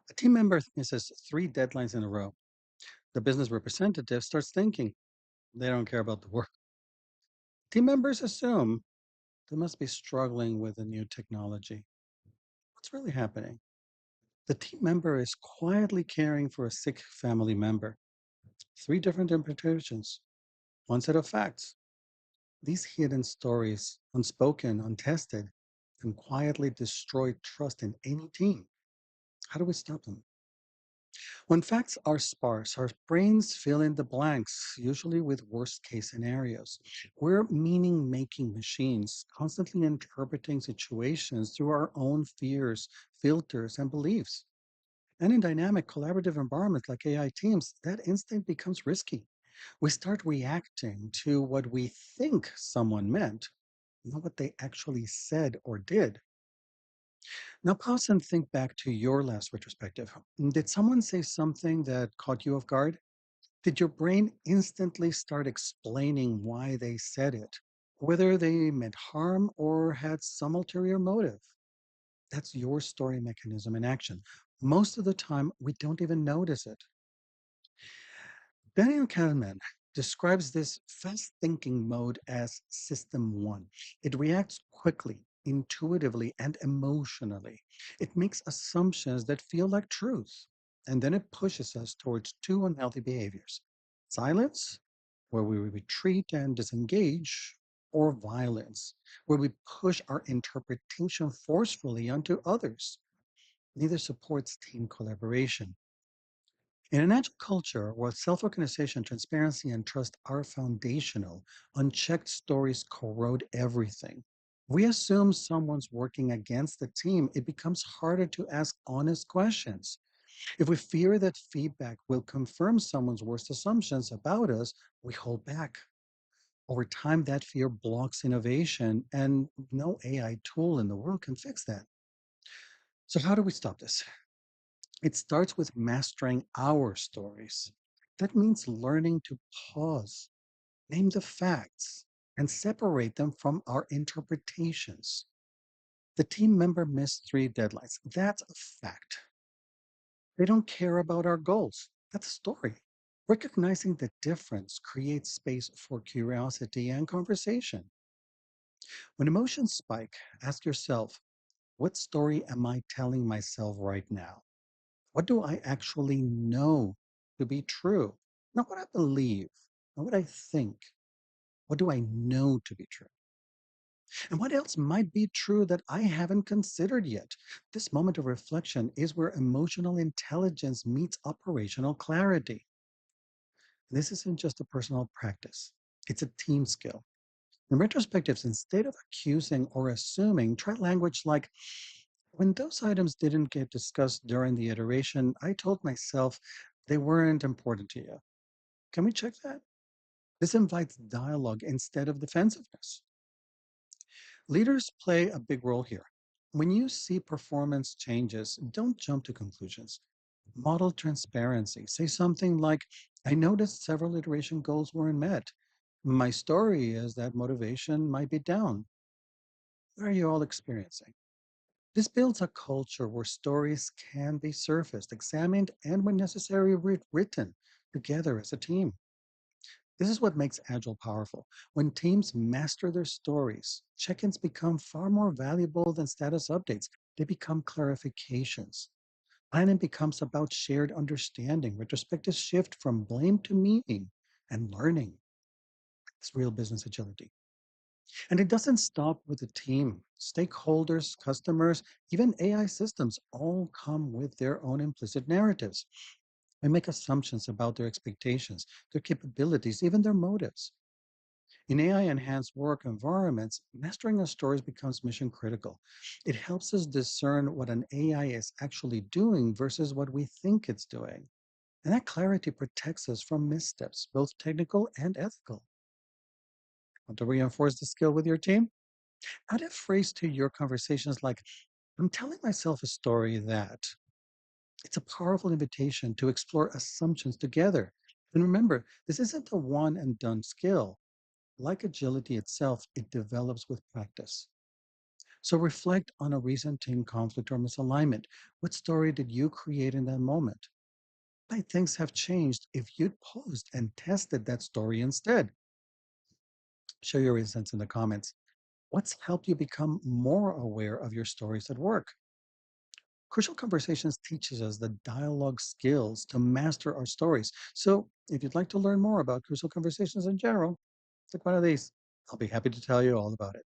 A team member misses three deadlines in a row. The business representative starts thinking they don't care about the work. Team members assume they must be struggling with the new technology. What's really happening? The team member is quietly caring for a sick family member. Three different interpretations, one set of facts. These hidden stories, unspoken, untested, can quietly destroy trust in any team. How do we stop them? When facts are sparse, our brains fill in the blanks, usually with worst case scenarios. We're meaning making machines, constantly interpreting situations through our own fears, filters, and beliefs. And in dynamic collaborative environments like AI teams, that instinct becomes risky. We start reacting to what we think someone meant, not what they actually said or did. Now, pause and think back to your last retrospective. Did someone say something that caught you off guard? Did your brain instantly start explaining why they said it, whether they meant harm or had some ulterior motive? That's your story mechanism in action. Most of the time, we don't even notice it. Daniel Kahneman describes this fast thinking mode as system one. It reacts quickly, intuitively, and emotionally. It makes assumptions that feel like truth, and then it pushes us towards two unhealthy behaviors: silence, where we retreat and disengage, or violence, where we push our interpretation forcefully onto others. Neither supports team collaboration. In an agile culture where self organization, transparency, and trust are foundational, unchecked stories corrode everything. We assume someone's working against the team, it becomes harder to ask honest questions. If we fear that feedback will confirm someone's worst assumptions about us, we hold back. Over time, that fear blocks innovation, and no AI tool in the world can fix that. So, how do we stop this? It starts with mastering our stories. That means learning to pause, name the facts, and separate them from our interpretations. The team member missed three deadlines. That's a fact. They don't care about our goals. That's a story. Recognizing the difference creates space for curiosity and conversation. When emotions spike, ask yourself, what story am I telling myself right now? What do I actually know to be true? Not what I believe, not what I think. What do I know to be true? And what else might be true that I haven't considered yet? This moment of reflection is where emotional intelligence meets operational clarity. This isn't just a personal practice, it's a team skill. In retrospectives, instead of accusing or assuming, try language like, when those items didn't get discussed during the iteration, I told myself they weren't important to you. Can we check that? This invites dialogue instead of defensiveness. Leaders play a big role here. When you see performance changes, don't jump to conclusions. Model transparency. Say something like, I noticed several iteration goals weren't met. My story is that motivation might be down. What are you all experiencing? This builds a culture where stories can be surfaced, examined, and when necessary, written together as a team. This is what makes Agile powerful. When teams master their stories, check ins become far more valuable than status updates. They become clarifications. Planning becomes about shared understanding. Retrospectives shift from blame to meaning and learning. It's real business agility. And it doesn't stop with the team. Stakeholders, customers, even AI systems all come with their own implicit narratives. We make assumptions about their expectations, their capabilities, even their motives. In AI enhanced work environments, mastering our stories becomes mission critical. It helps us discern what an AI is actually doing versus what we think it's doing. And that clarity protects us from missteps, both technical and ethical. Want to reinforce the skill with your team? Add a phrase to your conversations like, I'm telling myself a story that. It's a powerful invitation to explore assumptions together. And remember, this isn't a one and done skill. Like agility itself, it develops with practice. So reflect on a recent team conflict or misalignment. What story did you create in that moment? Might things have changed if you'd paused and tested that story instead? Share your insights in the comments. What's helped you become more aware of your stories at work? Crucial Conversations teaches us the dialogue skills to master our stories. So if you'd like to learn more about Crucial Conversations in general, click one of these. I'll be happy to tell you all about it.